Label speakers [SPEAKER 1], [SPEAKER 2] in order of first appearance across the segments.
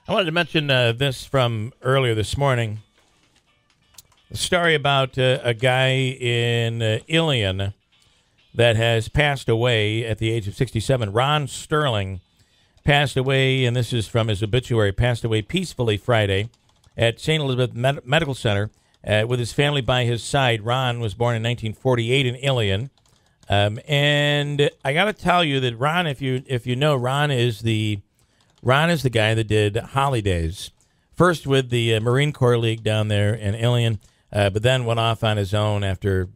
[SPEAKER 1] I wanted to mention this from earlier this morning. A story about a guy in Ilion that has passed away at the age of 67. Ron Sterling passed away, and this is from his obituary, passed away peacefully Friday at St. Elizabeth Medical Center with his family by his side. Ron was born in 1948 in Ilion. And I got to tell you that Ron, if you know, Ron is the guy that did Holidays, first with the Marine Corps League down there in Ilion, but then went off on his own after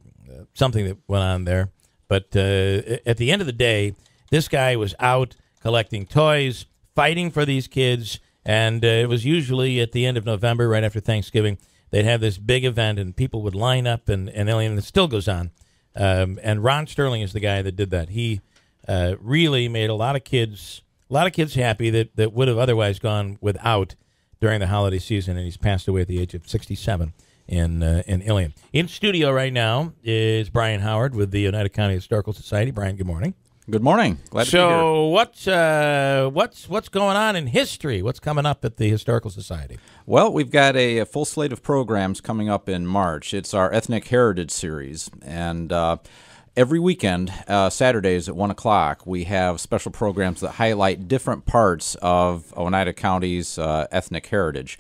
[SPEAKER 1] something that went on there. But at the end of the day, this guy was out collecting toys, fighting for these kids, and it was usually at the end of November, right after Thanksgiving, they'd have this big event, and people would line up in Ilion, and it still goes on. And Ron Sterling is the guy that did that. He really made a lot of kids happy that would have otherwise gone without during the holiday season, and he's passed away at the age of 67 in Ilion. In studio right now is Brian Howard with the Oneida County Historical Society. Brian, good morning.
[SPEAKER 2] Good morning. Glad to be here.
[SPEAKER 1] What's going on in history? What's coming up at the Historical Society?
[SPEAKER 2] Well, we've got a full slate of programs coming up in March. It's our Ethnic Heritage Series, and every weekend, Saturdays at 1 o'clock, we have special programs that highlight different parts of Oneida County's ethnic heritage.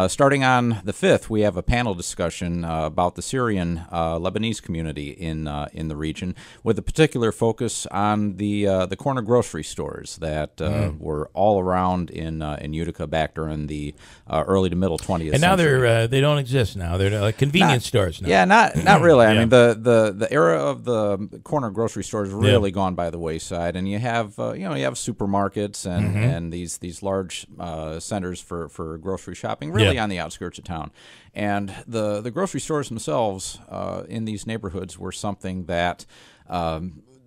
[SPEAKER 2] Starting on the 5th, we have a panel discussion about the Syrian Lebanese community in the region, with a particular focus on the corner grocery stores that were all around in Utica back during the early to middle 20th
[SPEAKER 1] and now
[SPEAKER 2] century.
[SPEAKER 1] they don't exist now. They're like convenience stores now.
[SPEAKER 2] Yeah, not really. I mean, the era of the corner grocery stores really gone by the wayside, and you have supermarkets and these large centers for grocery shopping really on the outskirts of town. And the grocery stores themselves in these neighborhoods were something that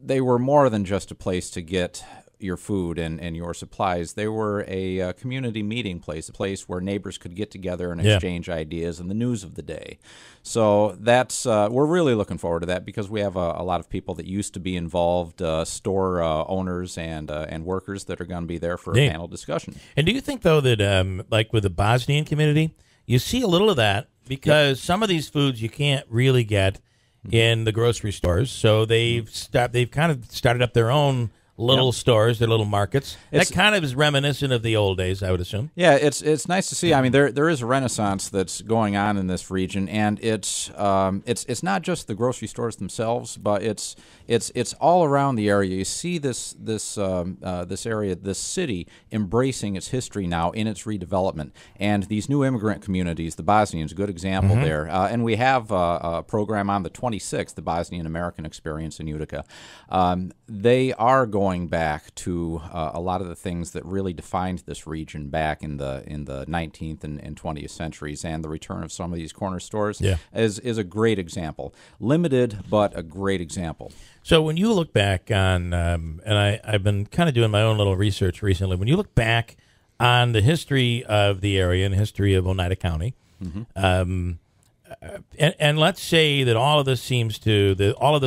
[SPEAKER 2] they were more than just a place to get your food and your supplies. They were a community meeting place, a place where neighbors could get together and exchange ideas and the news of the day. So that's we're really looking forward to that, because we have a lot of people that used to be involved, store owners and workers that are going to be there for a panel discussion.
[SPEAKER 1] And do you think, though, that like with the Bosnian community, you see a little of that, because some of these foods you can't really get in the grocery stores, so they've kind of started up their own little stores, their little markets. That kind of is reminiscent of the old days, I would assume.
[SPEAKER 2] Yeah, it's nice to see. I mean, there is a renaissance that's going on in this region, and it's not just the grocery stores themselves, but it's all around the area. You see this area, this city, embracing its history now in its redevelopment, and these new immigrant communities. The Bosnians, a good example there, and we have a program on the 26th, the Bosnian American Experience in Utica. They are going back to a lot of the things that really defined this region back in the 19th and 20th centuries, and the return of some of these corner stores is a great example. Limited, but a great example.
[SPEAKER 1] So when you look back on, and I've been kind of doing my own little research recently, when you look back on the history of the area and history of Oneida County, and let's say that all of this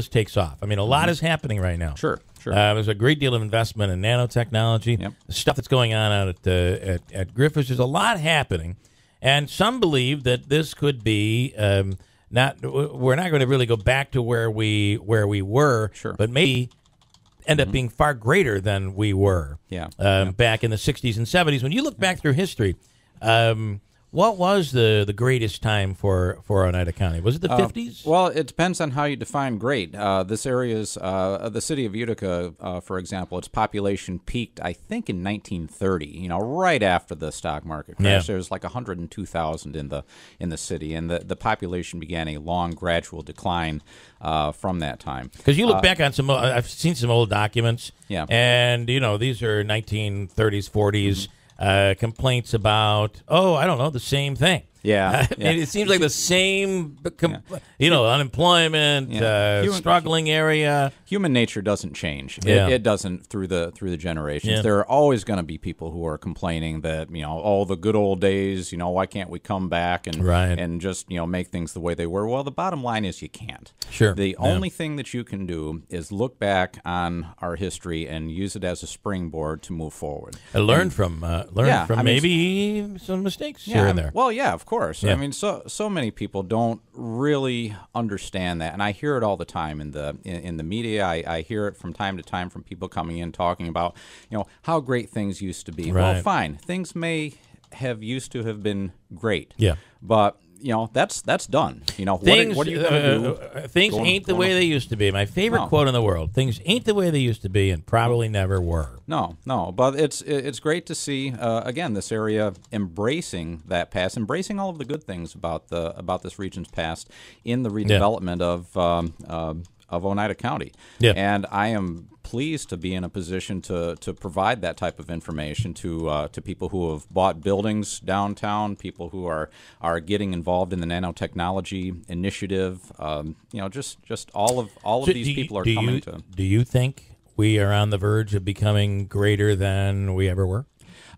[SPEAKER 1] takes off. I mean, a lot is happening right now.
[SPEAKER 2] Sure.
[SPEAKER 1] There's a great deal of investment in nanotechnology, the stuff that's going on out at Griffiths. There's a lot happening, and some believe that this could be we're not going to really go back to where we were, but maybe end up being far greater than we were back in the 60s and 70s. When you look back through history, what was the greatest time for Oneida County? Was it the 50s?
[SPEAKER 2] Well, it depends on how you define great. This area's, the city of Utica, for example, its population peaked, I think, in 1930, right after the stock market crash. There was like 102,000 in the city, and the population began a long, gradual decline from that time.
[SPEAKER 1] Because you look back on I've seen some old documents, and, these are 1930s, 40s, complaints about, the same thing.
[SPEAKER 2] Yeah,
[SPEAKER 1] It seems like the same, unemployment, struggling area.
[SPEAKER 2] Human nature doesn't change. It doesn't through the generations.
[SPEAKER 1] Yeah.
[SPEAKER 2] There are always going to be people who are complaining that the good old days. Why can't we come back and just make things the way they were? Well, the bottom line is you can't.
[SPEAKER 1] Sure.
[SPEAKER 2] The only thing that you can do is look back on our history and use it as a springboard to move forward.
[SPEAKER 1] And learn from maybe some mistakes here and there.
[SPEAKER 2] Well, yeah, of course.
[SPEAKER 1] Yeah.
[SPEAKER 2] I mean, so many people don't really understand that, and I hear it all the time in the media. I hear it from time to time from people coming in talking about how great things used to be.
[SPEAKER 1] Right.
[SPEAKER 2] Well, fine, things may have used to have been great.
[SPEAKER 1] Yeah,
[SPEAKER 2] but that's done.
[SPEAKER 1] Things,
[SPEAKER 2] what are you going to do?
[SPEAKER 1] Things ain't the way they used to be. My favorite quote in the world: "Things ain't the way they used to be, and probably never were."
[SPEAKER 2] No, but it's great to see again this area embracing that past, embracing all of the good things about this region's past in the redevelopment of Oneida County. Yeah. And I am pleased to be in a position to provide that type of information to people who have bought buildings downtown, people who are getting involved in the nanotechnology initiative. Just all of these people are coming to.
[SPEAKER 1] Do you think we are on the verge of becoming greater than we ever were?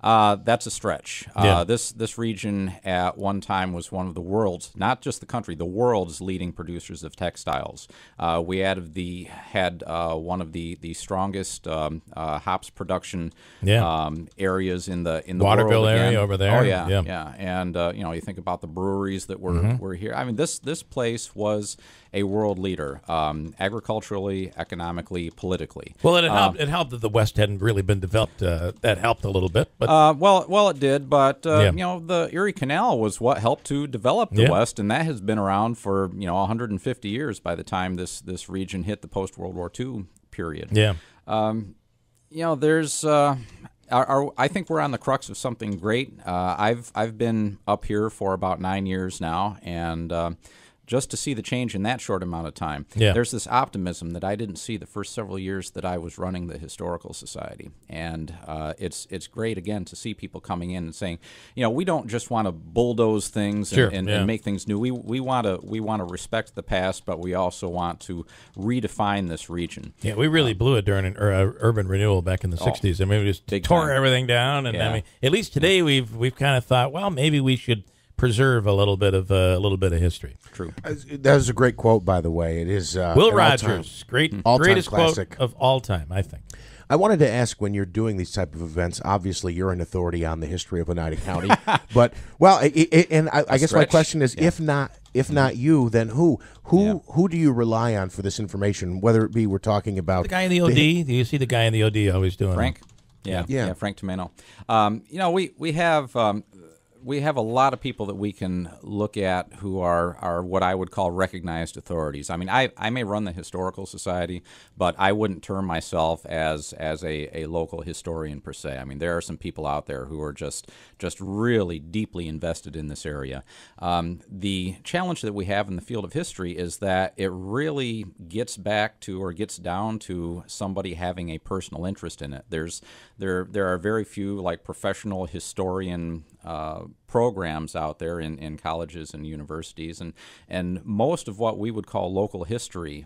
[SPEAKER 2] That's a stretch. This region at one time was one of the world's, not just the country, the world's leading producers of textiles. We had one of the strongest hops production areas in the
[SPEAKER 1] Waterville
[SPEAKER 2] world
[SPEAKER 1] area over there.
[SPEAKER 2] Oh yeah. And you think about the breweries that were here. I mean, this place was a world leader, agriculturally, economically, politically.
[SPEAKER 1] Well, it helped that the West hadn't really been developed. That helped a little bit, but
[SPEAKER 2] well, it did. But the Erie Canal was what helped to develop the West, and that has been around for 150 years. By the time this region hit the post World War II period, there's. I think we're on the crux of something great. I've been up here for about 9 years now, and just to see the change in that short amount of time, there's this optimism that I didn't see the first several years that I was running the Historical Society. And it's great, again, to see people coming in and saying, we don't just want to bulldoze things and make things new. We want to respect the past, but we also want to redefine this region. Yeah,
[SPEAKER 1] we really blew it during urban renewal back in the 60s. I mean, we just tore everything down. And I mean, at least today we've kind of thought, well, maybe we should preserve a little bit of history.
[SPEAKER 2] True.
[SPEAKER 3] That was a great quote, by the way. It is
[SPEAKER 1] Will Rogers, greatest
[SPEAKER 3] classic
[SPEAKER 1] quote of all time, I think.
[SPEAKER 3] I wanted to ask, when you're doing these type of events, obviously you're an authority on the history of Oneida County, but I guess my question is, if not you, then who do you rely on for this information? Whether it be we're talking about
[SPEAKER 1] the guy in the OD. Do you see the guy in the OD always doing
[SPEAKER 2] Frank? Yeah, Frank Tomeno. We have a lot of people that we can look at who are what I would call recognized authorities. I mean, I may run the Historical Society, but I wouldn't term myself as a local historian per se. I mean, there are some people out there who are just really deeply invested in this area. The challenge that we have in the field of history is that it really gets down to somebody having a personal interest in it. There are very few like professional historian programs out there in colleges and universities, and most of what we would call local history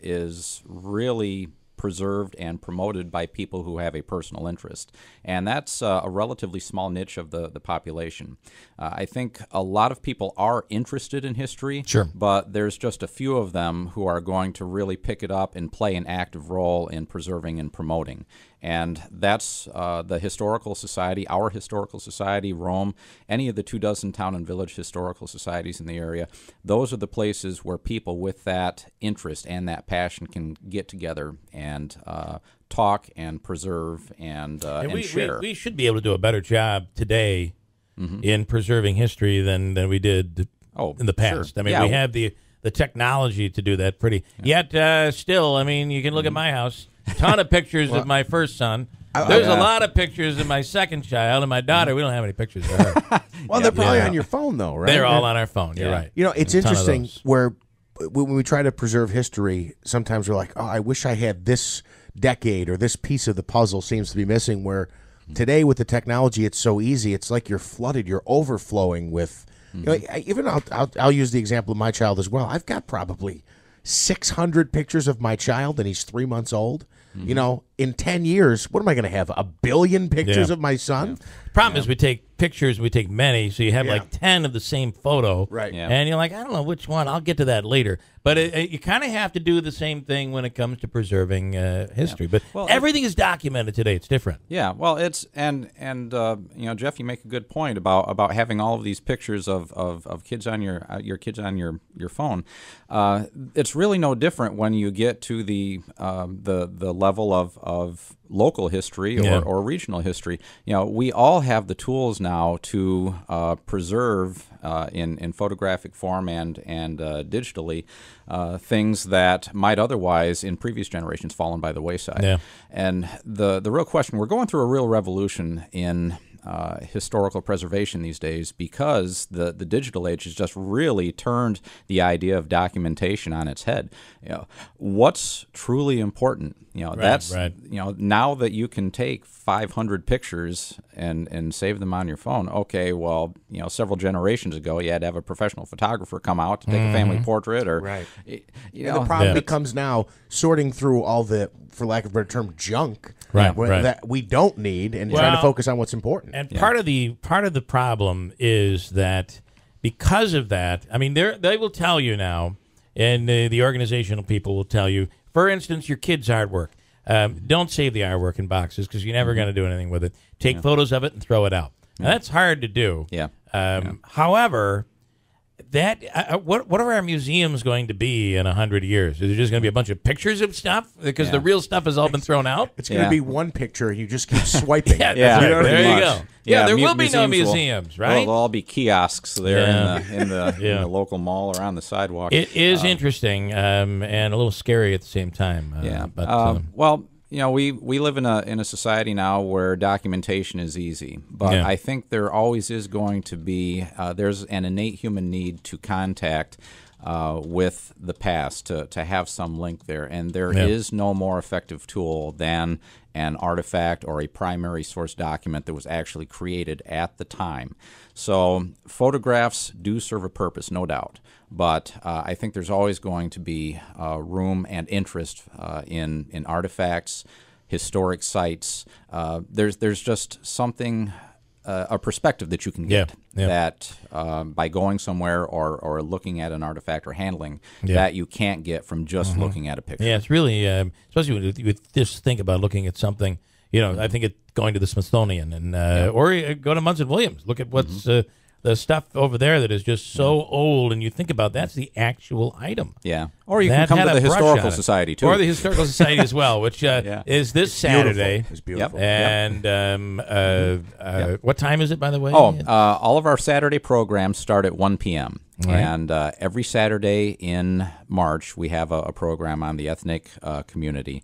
[SPEAKER 2] is really preserved and promoted by people who have a personal interest. And that's a relatively small niche of the population. I think a lot of people are interested in history, but there's just a few of them who are going to really pick it up and play an active role in preserving and promoting. And that's the Historical Society, our Historical Society, Rome, any of the 24 town and village historical societies in the area. Those are the places where people with that interest and that passion can get together and talk and preserve and share.
[SPEAKER 1] We should be able to do a better job today in preserving history than we did in the past.
[SPEAKER 2] Sure.
[SPEAKER 1] I mean, we have the technology to do that pretty. Yet still, I mean, you can look at my house. A ton of pictures of my first son. There's a lot of pictures of my second child and my daughter. We don't have any pictures of her.
[SPEAKER 3] Well, they're probably on your phone, though, right?
[SPEAKER 1] They're all on our phone. You're right.
[SPEAKER 3] It's interesting where when we try to preserve history, sometimes we're like, oh, I wish I had this decade or this piece of the puzzle seems to be missing, where today with the technology, it's so easy. It's like you're flooded. You're overflowing with You know, even I'll use the example of my child as well. I've got probably 600 pictures of my child, and he's 3 months old. You know, in 10 years, what am I going to have? 1 billion pictures of my son?
[SPEAKER 1] Problem is we take pictures, we take many, so you have like 10 of the same photo.
[SPEAKER 3] Right. Yeah.
[SPEAKER 1] And you're like, I don't know which one. I'll get to that later. But you kind of have to do the same thing when it comes to preserving history. But everything is documented today. It's different.
[SPEAKER 2] Yeah. Well, it's and you know, Jeff, you make a good point about having all of these pictures of kids on your kids on your phone. It's really no different when you get to the level of local history or regional history. You know, we all have the tools now to preserve in photographic form and digitally things that might otherwise in previous generations fallen by the wayside.
[SPEAKER 1] Yeah.
[SPEAKER 2] And the real question, we're going through a real revolution in historical preservation these days because the digital age has just really turned the idea of documentation on its head. You know, what's truly important? You know, you know, now that you can take 500 pictures and save them on your phone. Okay, well, you know, several generations ago, you had to have a professional photographer come out to take a family portrait, or you know,
[SPEAKER 3] the problem becomes now sorting through all the, for lack of a better term, junk that we don't need, and trying to focus on what's important.
[SPEAKER 1] And part of the problem is that because of that, I mean, they will tell you now, and the organizational people will tell you, for instance, your kid's artwork. Don't save the artwork in boxes because you're never going to do anything with it. Take photos of it and throw it out. Now, that's hard to do. However, that what are our museums going to be in 100 years? Is it just going to be a bunch of pictures of stuff because the real stuff has all been thrown out?
[SPEAKER 3] It's going to be one picture. You just keep swiping.
[SPEAKER 1] There you go.
[SPEAKER 2] Yeah,
[SPEAKER 1] there will be no museums, right?
[SPEAKER 2] There'll all be kiosks there in the local mall or on the sidewalk.
[SPEAKER 1] It is interesting and a little scary at the same time. But
[SPEAKER 2] well, you know, we live in a society now where documentation is easy, but I think there always is going to be there's an innate human need to contact with the past, to have some link there, and there is no more effective tool than an artifact or a primary source document that was actually created at the time. So photographs do serve a purpose, no doubt, but I think there's always going to be room and interest in artifacts, historic sites. There's just something, a perspective that you can get that by going somewhere or looking at an artifact or handling that you can't get from just looking at a picture.
[SPEAKER 1] Yeah, it's really, especially when you just think about looking at something, you know, I think going to the Smithsonian and or go to Munson Williams. Look at what's the stuff over there that is just so old, and you think about that's the actual item.
[SPEAKER 2] Yeah. Or you can come to the Historical Society, too.
[SPEAKER 1] Or the Historical Society as well, which is this Saturday.
[SPEAKER 3] It's beautiful.
[SPEAKER 1] And what time is it, by the way?
[SPEAKER 2] All of our Saturday programs start at 1 p.m. Right. And every Saturday in March, we have a program on the ethnic community.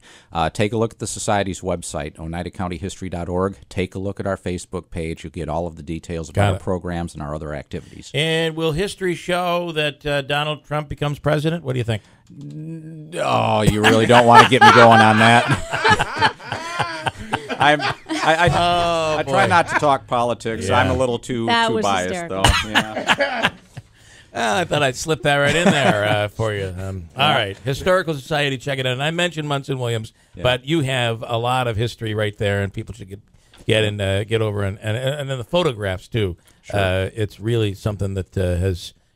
[SPEAKER 2] Take a look at the Society's website, oneidacountyhistory.org. Take a look at our Facebook page. You'll get all of the details about our programs and our other activities.
[SPEAKER 1] And will history show that Donald Trump becomes president? What do you think?
[SPEAKER 2] Oh, you really don't want to get me going on that. I try not to talk politics. I'm a little too biased,
[SPEAKER 4] hysterical.
[SPEAKER 2] though. Yeah.
[SPEAKER 1] I thought I'd slip that right in there for you. All right, Historical Society, check it out. And I mentioned Munson Williams, but you have a lot of history right there, and people should get over and then the photographs too. Sure. It's really something that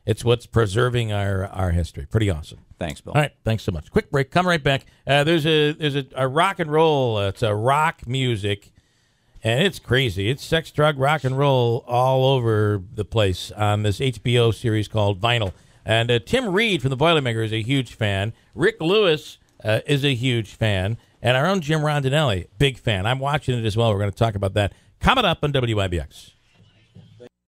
[SPEAKER 1] it's what's preserving our history. Pretty awesome.
[SPEAKER 2] Thanks, Bill.
[SPEAKER 1] All right, thanks so much. Quick break. Come right back. There's a rock and roll. It's a rock music. And it's crazy. It's sex, drug, rock, and roll all over the place on this HBO series called Vinyl. And Tim Reed from the Boilermaker is a huge fan. Rick Lewis is a huge fan. And our own Jim Rondinelli, big fan. I'm watching it as well. We're going to talk about that coming up on WIBX.